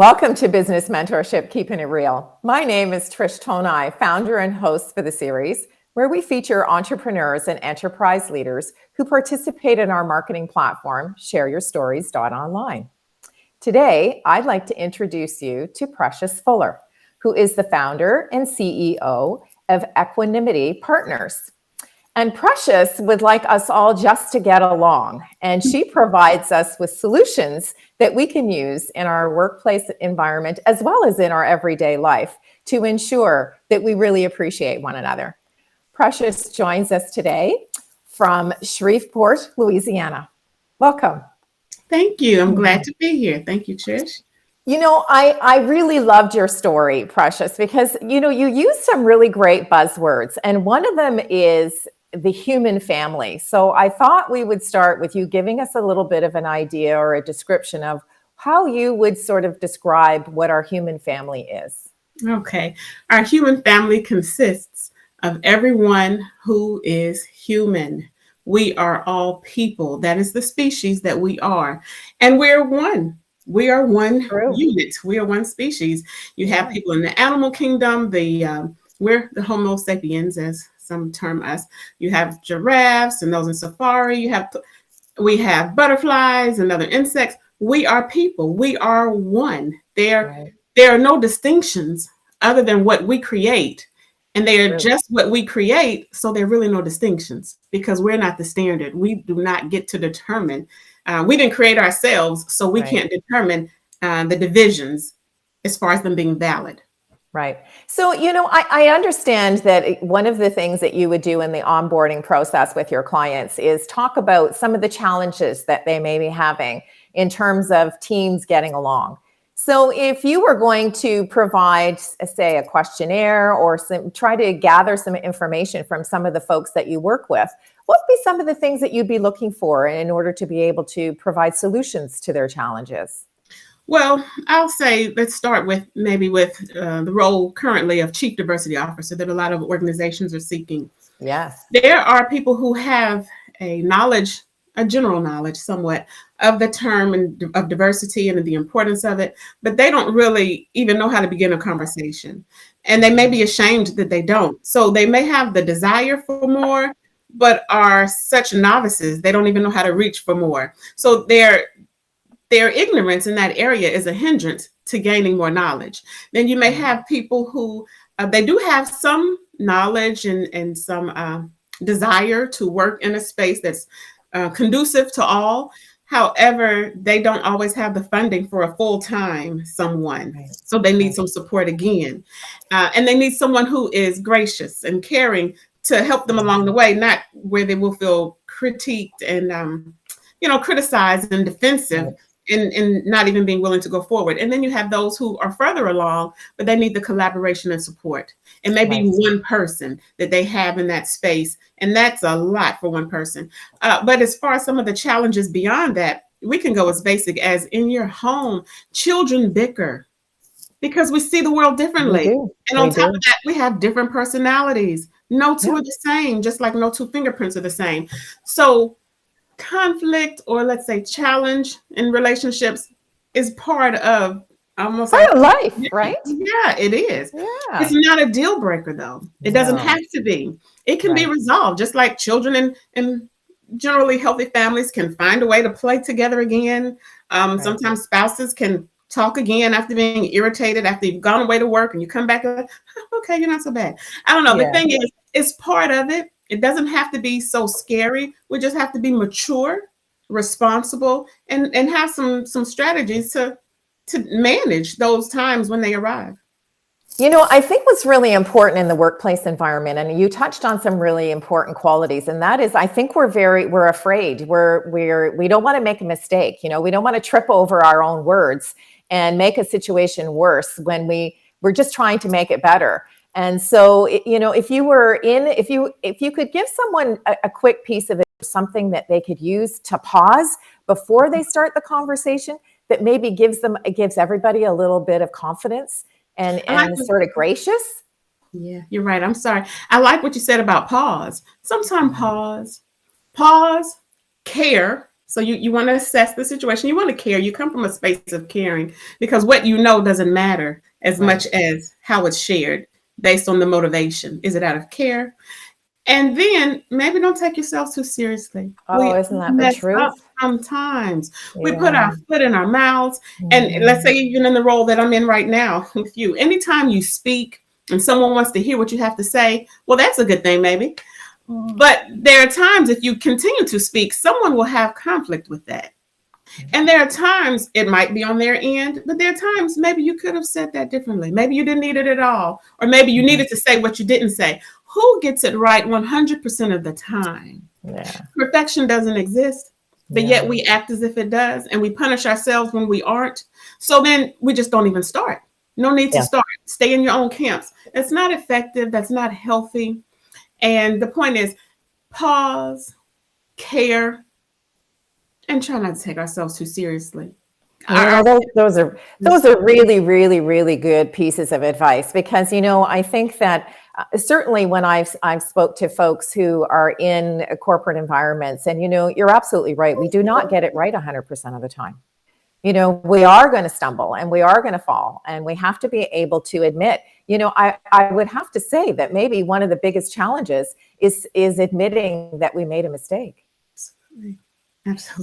Welcome to Business Mentorship, Keeping It Real. My name is Trish Tonai, founder and host for the series, where we feature entrepreneurs and enterprise leaders who participate in our marketing platform, shareyourstories.online. Today, I'd like to introduce you to Precious Fuller, who is the founder and CEO of Equanimity Partners. And Precious would like us all just to get along, and she provides us with solutions that we can use in our workplace environment as well as in our everyday life to ensure that we really appreciate one another. Precious joins us today from Shreveport, Louisiana. Welcome. Thank you. I'm glad to be here. Thank you, Trish. You know, I really loved your story, Precious, because, you use some really great buzzwords, and one of them is the human family. So I thought we would start with you giving us a little bit of an idea or a description of how you would sort of describe what our human family is. Okay. Our human family consists of everyone who is human. We are all people. That is the species that we are. And we're one. We are one unit. We are one species. You have people in the animal kingdom. We're the Homo sapiens, as some term us. You have giraffes and those in safari. We have butterflies and other insects. We are people. We are one. There are no distinctions other than what we create. And they are just what we create. So there are really no distinctions because we're not the standard. We do not get to determine. We didn't create ourselves, so we can't determine the divisions as far as them being valid. Right. So, I understand that one of the things that you would do in the onboarding process with your clients is talk about some of the challenges that they may be having in terms of teams getting along. So if you were going to provide, say, a questionnaire or try to gather some information from some of the folks that you work with, what would be some of the things that you'd be looking for in order to be able to provide solutions to their challenges? Well, I'll say, let's start with the role currently of Chief Diversity Officer that a lot of organizations are seeking. Yes. There are people who have a general knowledge somewhat of the term and of diversity and the importance of it, but they don't really even know how to begin a conversation. And they may be ashamed that they don't. So they may have the desire for more, but are such novices, they don't even know how to reach for more. So their ignorance in that area is a hindrance to gaining more knowledge. Then you may have people who they do have some knowledge and some desire to work in a space that's conducive to all. However, they don't always have the funding for a full-time someone. So they need some support again. And they need someone who is gracious and caring to help them along the way, not where they will feel critiqued and criticized and defensive. And not even being willing to go forward. And then you have those who are further along, but they need the collaboration and support. And maybe one person that they have in that space. And that's a lot for one person. But as far as some of the challenges beyond that, we can go as basic as in your home, children bicker because we see the world differently. And on top of that, we have different personalities. No two are the same, just like no two fingerprints are the same. So conflict, or let's say challenge in relationships, is part of almost part of life, right? Yeah, it is. Yeah. It's not a deal breaker, though. It doesn't have to be. It can be resolved, just like children and generally healthy families can find a way to play together again. Sometimes spouses can talk again after being irritated, after you've gone away to work and you come back, okay, you're not so bad. I don't know. The thing is, it's part of it. It doesn't have to be so scary. We just have to be mature, responsible, and have some strategies to manage those times when they arrive. I think what's really important in the workplace environment, and you touched on some really important qualities, and that is, I think we're afraid. We don't want to make a mistake. We don't want to trip over our own words and make a situation worse when we're just trying to make it better. And so, if you could give someone a quick piece of it, something that they could use to pause before they start the conversation, that maybe gives everybody a little bit of confidence and sort of gracious. Yeah, you're right. I'm sorry. I like what you said about pause. Sometimes pause, care, So you want to assess the situation. You want to care. You come from a space of caring because what you know doesn't matter as Right. much as how it's shared based on the motivation. Is it out of care? And then maybe don't take yourself too seriously. Oh, We isn't that the mess up truth? sometimes. We put Yeah. our foot in our mouths. And let's say Mhm. even in the role that I'm in right now with you, anytime you speak and someone wants to hear what you have to say, well, that's a good thing, maybe. But there are times if you continue to speak, someone will have conflict with that. And there are times it might be on their end, but there are times maybe you could have said that differently. Maybe you didn't need it at all, or maybe you Mhm. needed to say what you didn't say. Who gets it right 100% of the time? Yeah. Perfection doesn't exist, but Yeah. yet we act as if it does, and we punish ourselves when we aren't. So then we just don't even start. No need to Yeah. start. Stay in your own camps. That's not effective. That's not healthy. And the point is pause, care, and try not to take ourselves too seriously. You Our know, those are really, really, really good pieces of advice because, I think that certainly when I've spoke to folks who are in corporate environments, and you're absolutely right. We do not get it right 100% of the time. We are going to stumble and we are going to fall, and we have to be able to admit. I would have to say that maybe one of the biggest challenges is admitting that we made a mistake. Absolutely.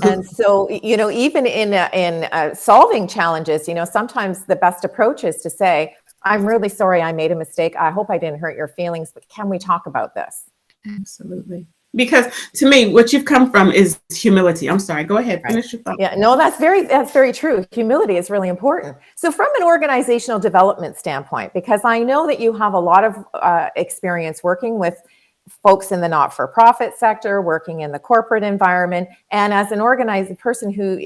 And Absolutely. so, even in solving challenges, sometimes the best approach is to say, "I'm really sorry, I made a mistake. I hope I didn't hurt your feelings, but can we talk about this?" Absolutely. Because to me, what you've come from is humility. I'm sorry. Go ahead. Right. Finish your thought. Yeah, no, that's very true. Humility is really important. So, from an organizational development standpoint, because I know that you have a lot of experience working with folks in the not-for-profit sector, working in the corporate environment, and as an organized person who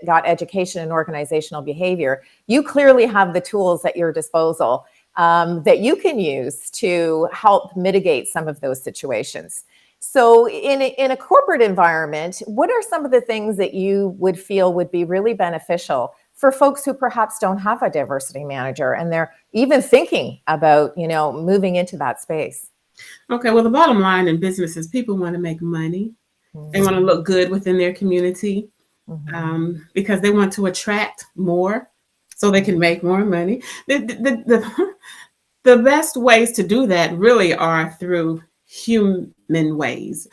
got education in organizational behavior, you clearly have the tools at your disposal that you can use to help mitigate some of those situations. So, in a corporate environment, what are some of the things that you would feel would be really beneficial for folks who perhaps don't have a diversity manager and they're even thinking about, moving into that space? Okay. Well, the bottom line in business is people want to make money. They want to Mhm, look good within their community mhm, because they want to attract more so they can mhm. make more money. The best ways to do that really are through human ways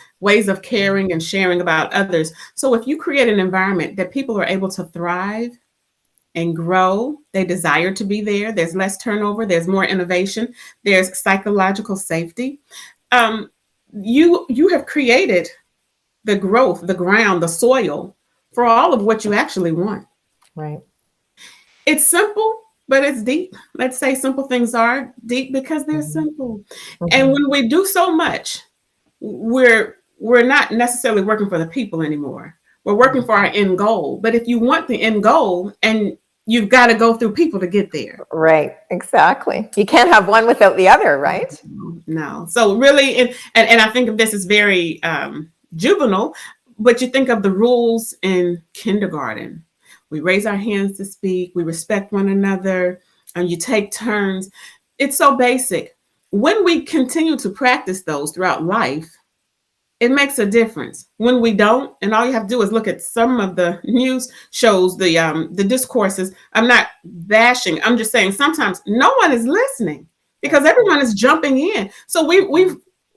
of caring and sharing about others. So if you create an environment that people are able to thrive and grow, they desire to be there, there's less turnover, there's more innovation, there's psychological safety. Um, you have created the growth, the ground, the soil for all of what you actually want. Right. It's simple, but it's deep. Let's say simple things are deep because they're Mhm, simple. And mhm. when we do so much, we're not necessarily working for the people anymore. We're working for our end goal. But if you want the end goal, and you've got to go through people to get there. Right, exactly. You can't have one without the other, right? No. So really, and I think of this as very juvenile, but you think of the rules in kindergarten. We raise our hands to speak. We respect one another, and you take turns. It's so basic. When we continue to practice those throughout life, it makes a difference. When we don't, and all you have to do is look at some of the news shows, the discourses. I'm not bashing. I'm just saying sometimes no one is listening Right. because everyone is jumping in. So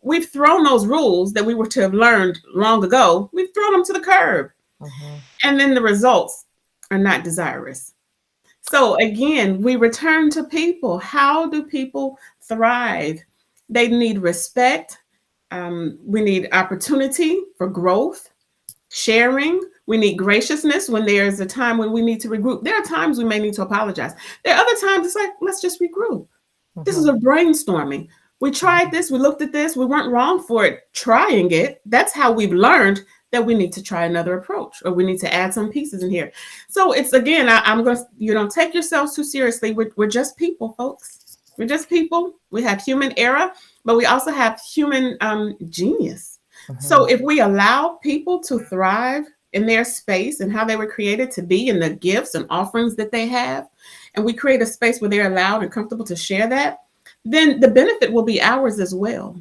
we've thrown those rules that we were to have learned long ago. We've thrown them to the curb, Mhm. and then the results are not desirous. So again, we return to people. How do people thrive? They need respect. We need opportunity for growth, sharing. We need graciousness when there's a time when we need to regroup. There are times we may need to apologize. There are other times it's like, let's just regroup. This is a Mhm. brainstorming. We tried this, we looked at this, we weren't wrong for it, trying it. That's how we've learned that we need to try another approach or we need to add some pieces in here. So it's again, I'm going to, take yourselves too seriously. We're just people, folks. We're just people. We have human error, but we also have human genius. So Mhm. if we allow people to thrive in their space and how they were created to be and the gifts and offerings that they have, and we create a space where they're allowed and comfortable to share that, then the benefit will be ours as well.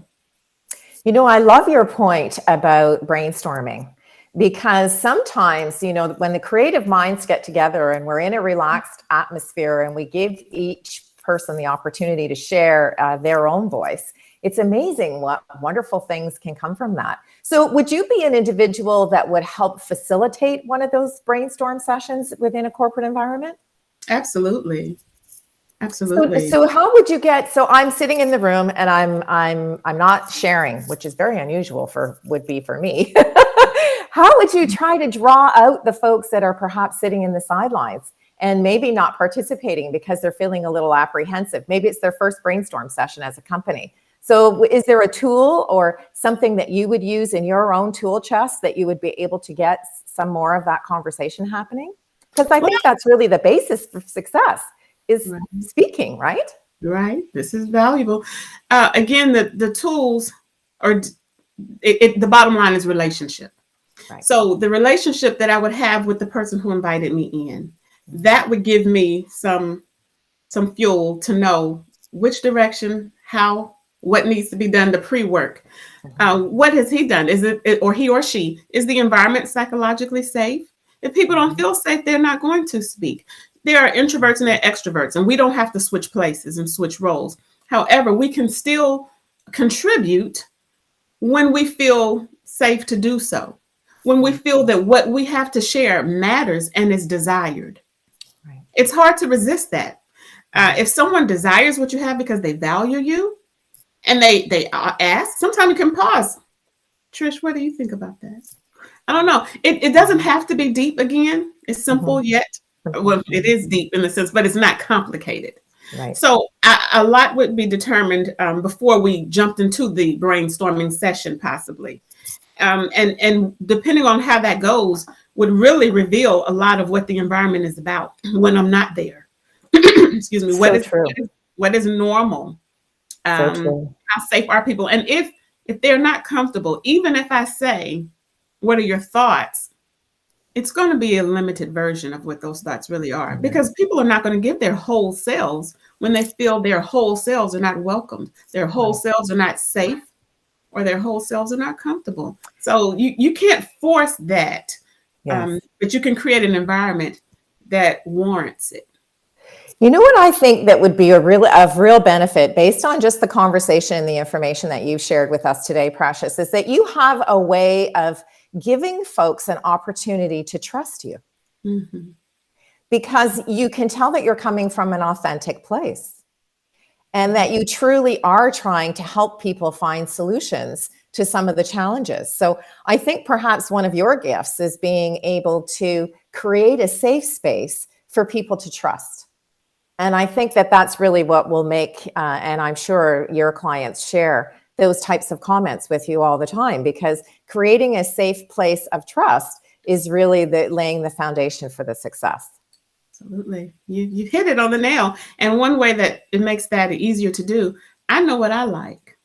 I love your point about brainstorming because sometimes, when the creative minds get together and we're in a relaxed atmosphere and we give each person the opportunity to share their own voice, it's amazing what wonderful things can come from that. So would you be an individual that would help facilitate one of those brainstorm sessions within a corporate environment? Absolutely. Absolutely. So how would you so I'm sitting in the room and I'm not sharing, which is very unusual would be for me. How would you try to draw out the folks that are perhaps sitting in the sidelines and maybe not participating because they're feeling a little apprehensive? Maybe it's their first brainstorm session as a company. So is there a tool or something that you would use in your own tool chest that you would be able to get some more of that conversation happening? Because I think that's really the basis for success is speaking, right? Right. This is valuable. Again, the tools are, the bottom line is relationship. Right. So the relationship that I would have with the person who invited me in, that would give me some fuel to know which direction, how, what needs to be done, the pre-work. What has he done? Is it, or he or she, is the environment psychologically safe? If people don't feel safe, they're not going to speak. There are introverts and there are extroverts, and we don't have to switch places and switch roles. However, we can still contribute when we feel safe to do so, when we feel that what we have to share matters and is desired. Right. It's hard to resist that. If someone desires what you have because they value you and they ask, sometimes you can pause. Trish, what do you think about that? I don't know. It doesn't have to be deep again. It's simple yet. Well, it is deep in the sense, but it's not complicated. Right. So a lot would be determined before we jumped into the brainstorming session, possibly. And depending on how that goes, would really reveal a lot of what the environment is about when I'm not there. Excuse me. What is normal? How safe are people? And if they're not comfortable, even if I say, what are your thoughts? It's going to be a limited version of what those thoughts really are, because people are not going to give their whole selves when they feel their whole selves are not welcomed, their whole selves are not safe, or their whole selves are not comfortable. So you can't force that, but you can create an environment that warrants it. You know what I think that would be of real benefit based on just the conversation and the information that you've shared with us today, Precious, is that you have a way of giving folks an opportunity to trust you. Mm-hmm. Because you can tell that you're coming from an authentic place and that you truly are trying to help people find solutions to some of the challenges. So I think perhaps one of your gifts is being able to create a safe space for people to trust. And I think that that's really what will make, and I'm sure your clients share those types of comments with you all the time, because creating a safe place of trust is really laying the foundation for the success. Absolutely. You hit it on the nail. And one way that it makes that easier to do, I know what I like.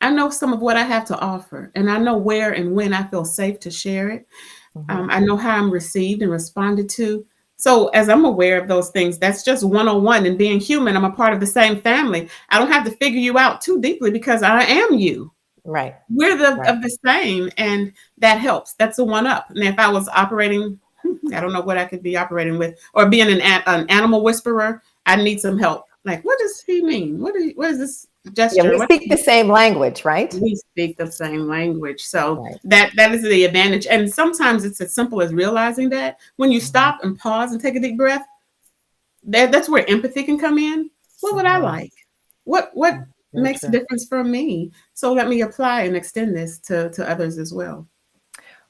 I know some of what I have to offer, and I know where and when I feel safe to share it. Mm-hmm. I know how I'm received and responded to. So as I'm aware of those things, that's just 101. And being human, I'm a part of the same family. I don't have to figure you out too deeply because I am you. Right. We're of the same, and that helps. That's a one up. And if I was operating, I don't know what I could be operating with, or being an animal whisperer, I need some help. Like, what does he mean? What is this gesture? Yeah, we speak the same language, right? We speak the same language. So that is the advantage. And sometimes it's as simple as realizing that when you stop and pause and take a deep breath, that's where empathy can come in. What would I like? What makes a difference for me? So let me apply and extend this to others as well.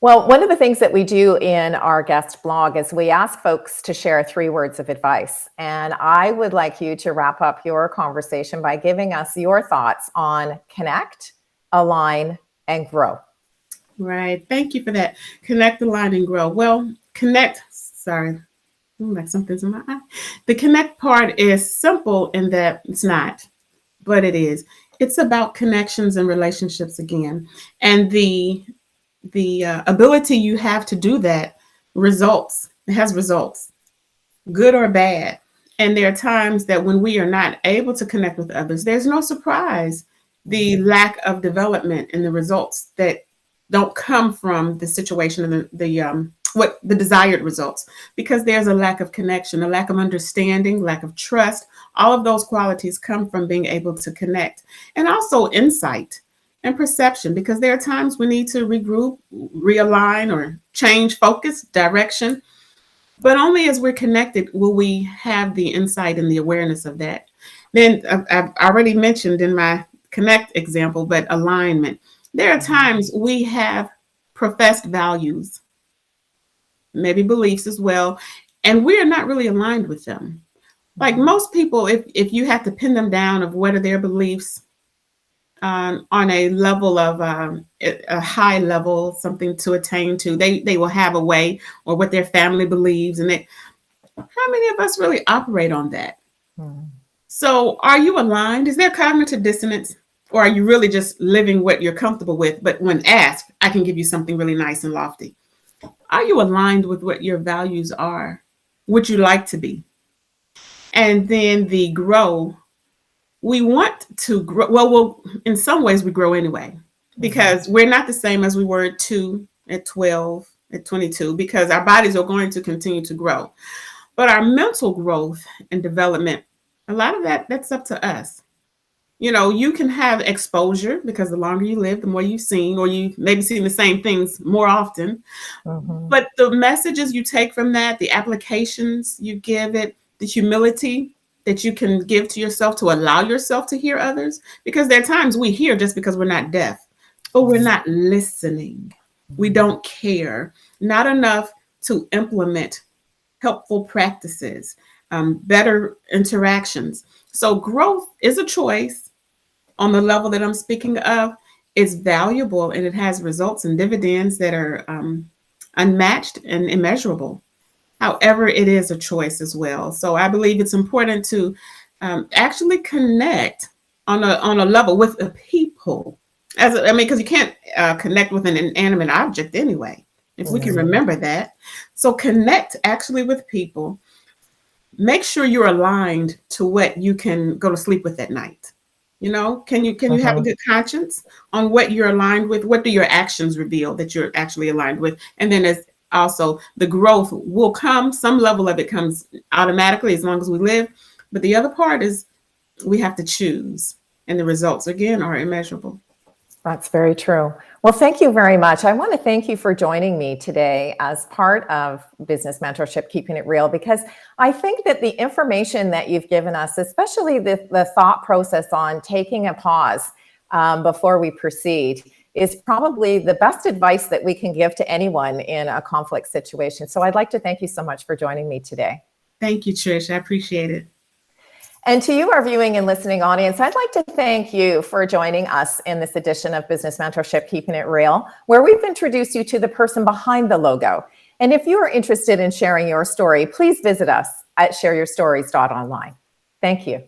Well, one of the things that we do in our guest blog is we ask folks to share 3 words of advice. And I would like you to wrap up your conversation by giving us your thoughts on connect, align, and grow. Right. Thank you for that. Connect, align, and grow. Well, connect. Sorry. Like something's in my eye. The connect part is simple in that it's not, but it is. It's about connections and relationships again. And the ability you have to do that it has results, good or bad. And there are times that when we are not able to connect with others, there's no surprise, the lack of development and the results that don't come from the situation and what the desired results, because there's a lack of connection, a lack of understanding, lack of trust. All of those qualities come from being able to connect, and also insight and perception, because there are times we need to regroup, realign, or change focus, direction. But only as we're connected will we have the insight and the awareness of that. Then I've already mentioned in my connect example, but alignment. There are times we have professed values, maybe beliefs as well, and we're not really aligned with them. Like most people, if you have to pin them down of what are their beliefs on a level of a high level, something to attain to, they will have a way, or what their family believes, and how many of us really operate on that? So are you aligned? Is there cognitive dissonance? Or are you really just living what you're comfortable with? But when asked, I can give you something really nice and lofty. Are you aligned with what your values are? Would you like to be? And then the grow. We want to grow. Well, in some ways we grow anyway, because we're not the same as we were at 2, at 12, at 22, because our bodies are going to continue to grow. But our mental growth and development, a lot of that's up to us. You know, you can have exposure, because the longer you live, the more you've seen, or you maybe seen the same things more often. But the messages you take from that, the applications you give it, the humility that you can give to yourself to allow yourself to hear others, because there are times we hear just because we're not deaf, but we're not listening. We don't care, not enough to implement helpful practices, better interactions. So growth is a choice. On the level that I'm speaking of, is valuable, and it has results and dividends that are unmatched and immeasurable. However, it is a choice as well. So I believe it's important to actually connect on a level with the people. Because you can't connect with an inanimate object anyway, if we can remember that. So connect actually with people. Make sure you're aligned to what you can go to sleep with at night. You know, can you have a good conscience on what you're aligned with? What do your actions reveal that you're actually aligned with? And then as also the growth will come, some level of it comes automatically as long as we live. But the other part is we have to choose, and the results again are immeasurable. That's very true. Well, thank you very much. I want to thank you for joining me today as part of Business Mentorship, Keeping It Real, because I think that the information that you've given us, especially the thought process on taking a pause before we proceed, is probably the best advice that we can give to anyone in a conflict situation. So I'd like to thank you so much for joining me today. Thank you, Trish. I appreciate it. And to you, our viewing and listening audience, I'd like to thank you for joining us in this edition of Business Mentorship, Keeping It Real, where we've introduced you to the person behind the logo. And if you are interested in sharing your story, please visit us at shareyourstories.online. Thank you.